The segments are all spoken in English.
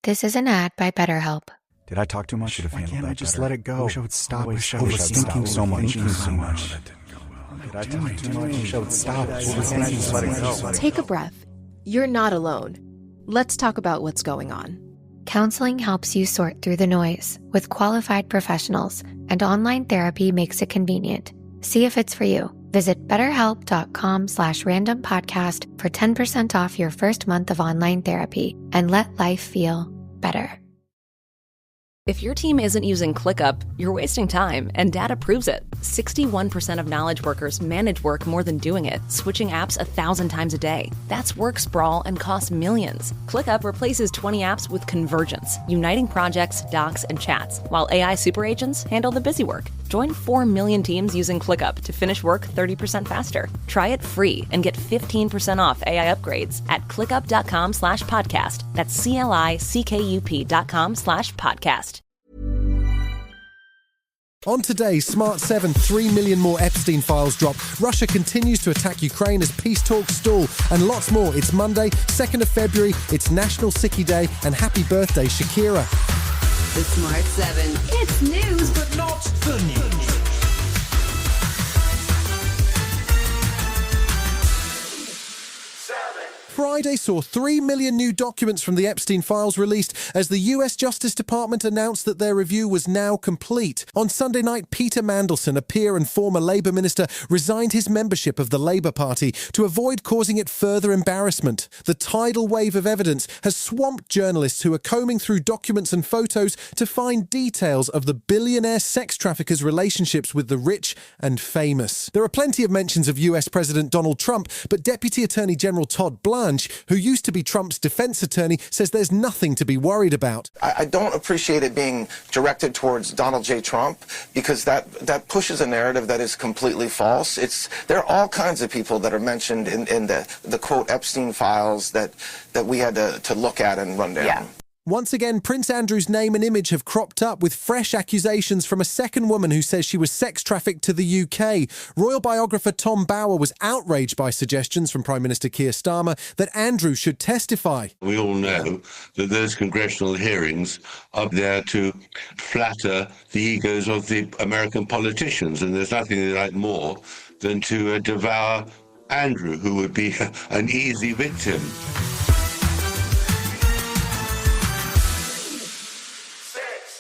This is an ad by BetterHelp. Did I talk too much? Should have handled that. Why can't I just better. let it go? I wish I would stop. Always Overthinking so much. Did I talk too much? I wish I would stop. Overthinking, just let it go. Take a breath. You're not alone. Let's talk about what's going on. Counseling helps you sort through the noise with qualified professionals, and online therapy makes it convenient. See if it's for you. Visit betterhelp.com/randompodcast for 10% off your first month of online therapy and let life feel better. If your team isn't using ClickUp, you're wasting time, and data proves it. 61% of knowledge workers manage work more than doing it, switching apps 1,000 times a day. That's work sprawl and costs millions. ClickUp replaces 20 apps with Convergence, uniting projects, docs, and chats, while AI super agents handle the busy work. Join 4 million teams using ClickUp to finish work 30% faster. Try it free and get 15% off AI upgrades at clickup.com/podcast. That's CLICKUP.com/podcast. On today's Smart 7, 3 million more Epstein files drop. Russia continues to attack Ukraine as peace talks stall. And lots more. It's Monday, 2nd of February. It's National Sickie Day. And happy birthday, Shakira. The Smart 7. It's news, but not the news. Friday saw 3 million new documents from the Epstein files released as the US Justice Department announced that their review was now complete. On Sunday night, Peter Mandelson, a peer and former Labour minister, resigned his membership of the Labour Party to avoid causing it further embarrassment. The tidal wave of evidence has swamped journalists who are combing through documents and photos to find details of the billionaire sex traffickers' relationships with the rich and famous. There are plenty of mentions of US President Donald Trump, but Deputy Attorney General Todd Blanche, who used to be Trump's defense attorney, says there's nothing to be worried about. I don't appreciate it being directed towards Donald J. Trump because that pushes a narrative that is completely false. There are all kinds of people that are mentioned in the quote Epstein files that we had to look at and run down. Yeah. Once again, Prince Andrew's name and image have cropped up with fresh accusations from a second woman who says she was sex trafficked to the UK. Royal biographer Tom Bower was outraged by suggestions from Prime Minister Keir Starmer that Andrew should testify. We all know that those congressional hearings are there to flatter the egos of the American politicians, and there's nothing they like more than to devour Andrew, who would be an easy victim.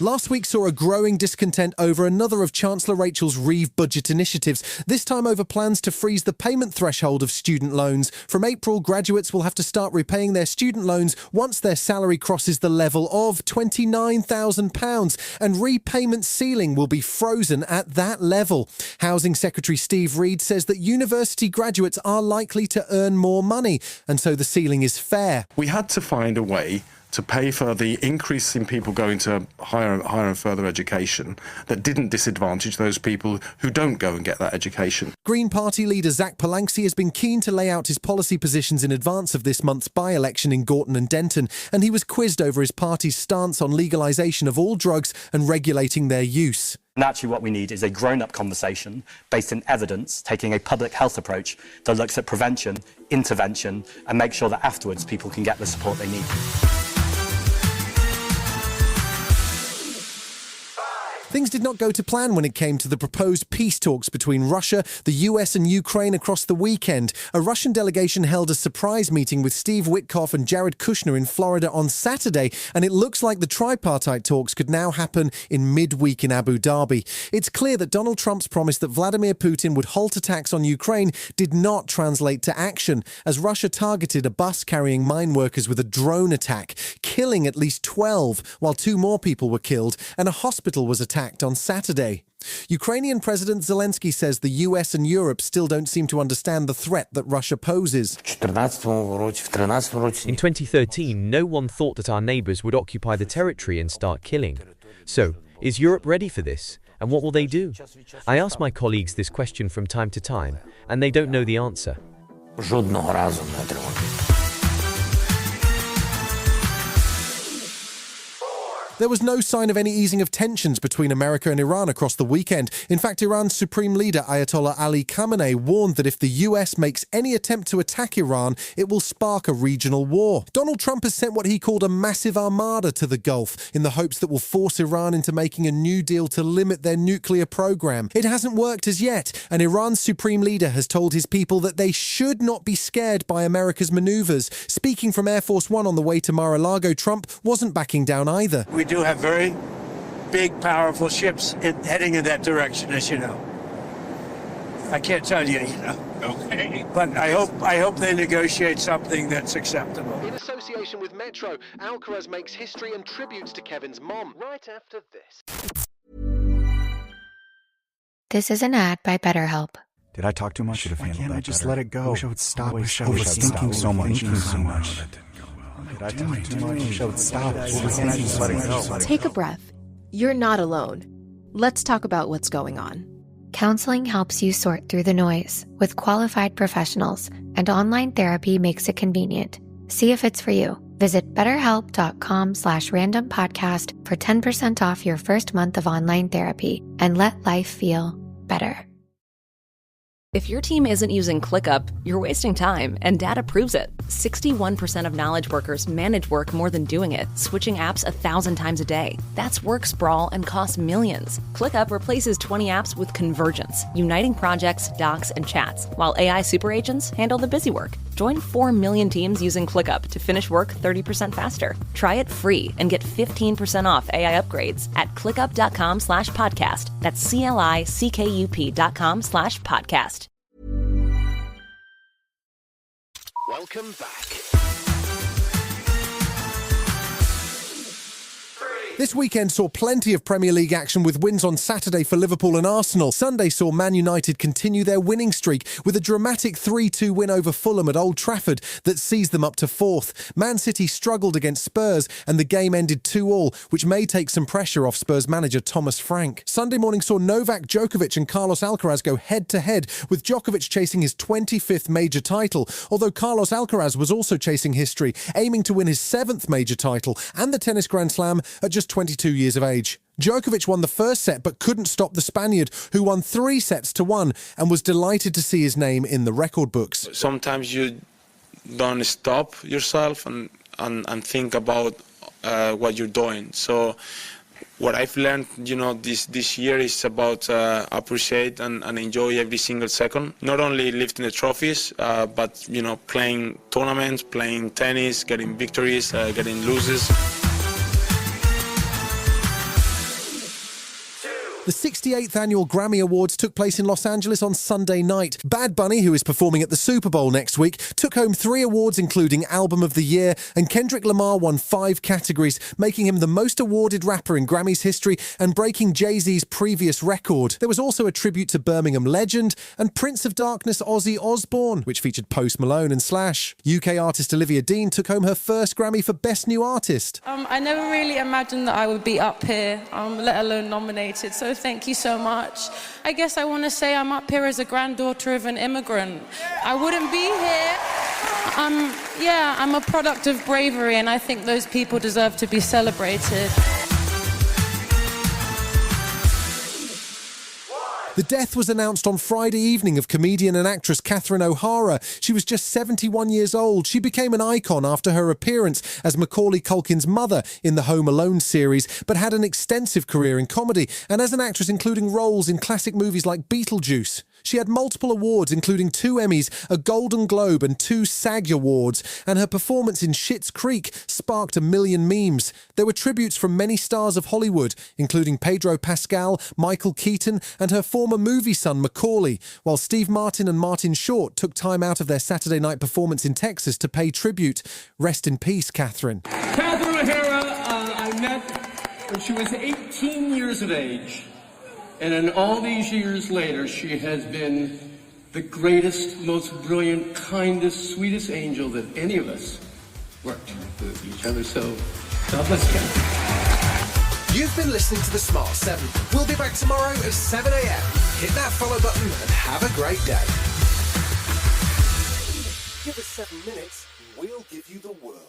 Last week saw a growing discontent over another of Chancellor Rachel's Reeve budget initiatives, this time over plans to freeze the payment threshold of student loans. From April, graduates will have to start repaying their student loans once their salary crosses the level of £29,000, and repayment ceiling will be frozen at that level. Housing Secretary Steve Reed says that university graduates are likely to earn more money, and so the ceiling is fair. We had to find a way to pay for the increase in people going to higher and further education that didn't disadvantage those people who don't go and get that education. Green Party leader Zach Palancy has been keen to lay out his policy positions in advance of this month's by-election in Gorton and Denton, and he was quizzed over his party's stance on legalisation of all drugs and regulating their use. And actually what we need is a grown-up conversation based in evidence, taking a public health approach that looks at prevention, intervention, and make sure that afterwards people can get the support they need. Things did not go to plan when it came to the proposed peace talks between Russia, the US and Ukraine across the weekend. A Russian delegation held a surprise meeting with Steve Witkoff and Jared Kushner in Florida on Saturday, and it looks like the tripartite talks could now happen in midweek in Abu Dhabi. It's clear that Donald Trump's promise that Vladimir Putin would halt attacks on Ukraine did not translate to action, as Russia targeted a bus carrying mine workers with a drone attack, killing at least 12, while 2 more people were killed, and a hospital was attacked on Saturday. Ukrainian President Zelensky says the US and Europe still don't seem to understand the threat that Russia poses. In 2013, no one thought that our neighbours would occupy the territory and start killing. So, is Europe ready for this? And what will they do? I ask my colleagues this question from time to time, and they don't know the answer. There was no sign of any easing of tensions between America and Iran across the weekend. In fact, Iran's Supreme Leader Ayatollah Ali Khamenei warned that if the US makes any attempt to attack Iran, it will spark a regional war. Donald Trump has sent what he called a massive armada to the Gulf in the hopes that will force Iran into making a new deal to limit their nuclear program. It hasn't worked as yet, and Iran's Supreme Leader has told his people that they should not be scared by America's maneuvers. Speaking from Air Force One on the way to Mar-a-Lago, Trump wasn't backing down either. We do have very big, powerful ships heading in that direction, as you know. I can't tell you, Okay. But I hope they negotiate something that's acceptable. In association with Metro, Alcaraz makes history and tributes to Kevin's mom right after this. This is an ad by BetterHelp. Did I talk too much? Should have handled that. Just better. let it go. I wish I would stop. Overthinking so much. Did I talk too much? I wish I would stop. Just let it go. Take a breath. You're not alone. Let's talk about what's going on. Counseling helps you sort through the noise with qualified professionals, and online therapy makes it convenient. See if it's for you. Visit betterhelp.com/randompodcast for 10% off your first month of online therapy and let life feel better. If your team isn't using ClickUp, you're wasting time, and data proves it. 61% of knowledge workers manage work more than doing it, switching apps 1,000 times a day. That's work sprawl and costs millions. ClickUp replaces 20 apps with Convergence, uniting projects, docs, and chats, while AI super agents handle the busy work. Join 4 million teams using ClickUp to finish work 30% faster. Try it free and get 15% off AI upgrades at clickup.com/podcast. That's CLICKUP.com/podcast. Welcome back. This weekend saw plenty of Premier League action with wins on Saturday for Liverpool and Arsenal. Sunday saw Man United continue their winning streak with a dramatic 3-2 win over Fulham at Old Trafford that sees them up to 4th. Man City struggled against Spurs and the game ended 2-2, which may take some pressure off Spurs manager Thomas Frank. Sunday morning saw Novak Djokovic and Carlos Alcaraz go head-to-head, with Djokovic chasing his 25th major title, although Carlos Alcaraz was also chasing history, aiming to win his 7th major title and the tennis Grand Slam at just 22 years of age. Djokovic won the first set but couldn't stop the Spaniard, who won 3-1 and was delighted to see his name in the record books. Sometimes you don't stop yourself and think about what you're doing. So what I've learned, this year is about appreciate and enjoy every single second. Not only lifting the trophies, but playing tournaments, playing tennis, getting victories, getting losses. The 68th annual Grammy Awards took place in Los Angeles on Sunday night. Bad Bunny, who is performing at the Super Bowl next week, took home 3 awards including Album of the Year, and Kendrick Lamar won 5 categories, making him the most awarded rapper in Grammy's history and breaking Jay-Z's previous record. There was also a tribute to Birmingham legend and Prince of Darkness Ozzy Osbourne, which featured Post Malone and Slash. UK artist Olivia Dean took home her first Grammy for Best New Artist. I never really imagined that I would be up here, let alone nominated, so thank you so much. I guess I want to say I'm up here as a granddaughter of an immigrant. I wouldn't be here. I'm a product of bravery, and I think those people deserve to be celebrated. The death was announced on Friday evening of comedian and actress Catherine O'Hara. She was just 71 years old. She became an icon after her appearance as Macaulay Culkin's mother in the Home Alone series, but had an extensive career in comedy and as an actress, including roles in classic movies like Beetlejuice. She had multiple awards, including 2 Emmys, a Golden Globe and 2 SAG Awards, and her performance in Schitt's Creek sparked 1 million memes. There were tributes from many stars of Hollywood, including Pedro Pascal, Michael Keaton, and her former movie son Macaulay, while Steve Martin and Martin Short took time out of their Saturday night performance in Texas to pay tribute. Rest in peace, Catherine. Catherine O'Hara, I met when she was 18 years of age. And in all these years later, she has been the greatest, most brilliant, kindest, sweetest angel that any of us worked with each other. So, God bless Catherine. You've been listening to The Smart 7. We'll be back tomorrow at 7 a.m. Hit that follow button and have a great day. Give us 7 minutes, we'll give you the world.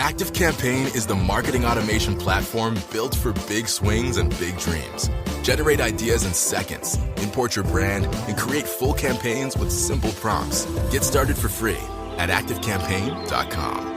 ActiveCampaign is the marketing automation platform built for big swings and big dreams. Generate ideas in seconds, import your brand, and create full campaigns with simple prompts. Get started for free at ActiveCampaign.com.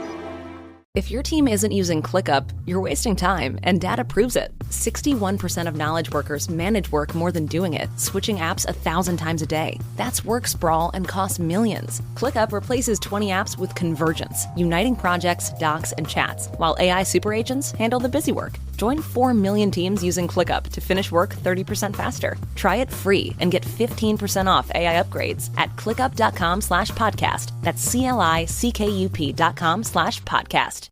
If your team isn't using ClickUp, you're wasting time, and data proves it. 61% of knowledge workers manage work more than doing it, switching apps 1,000 times a day. That's work sprawl and costs millions. ClickUp replaces 20 apps with Convergence, uniting projects, docs, and chats, while AI super agents handle the busy work. Join 4 million teams using ClickUp to finish work 30% faster. Try it free and get 15% off AI upgrades at clickup.com/podcast. That's CLICKUP.com/podcast.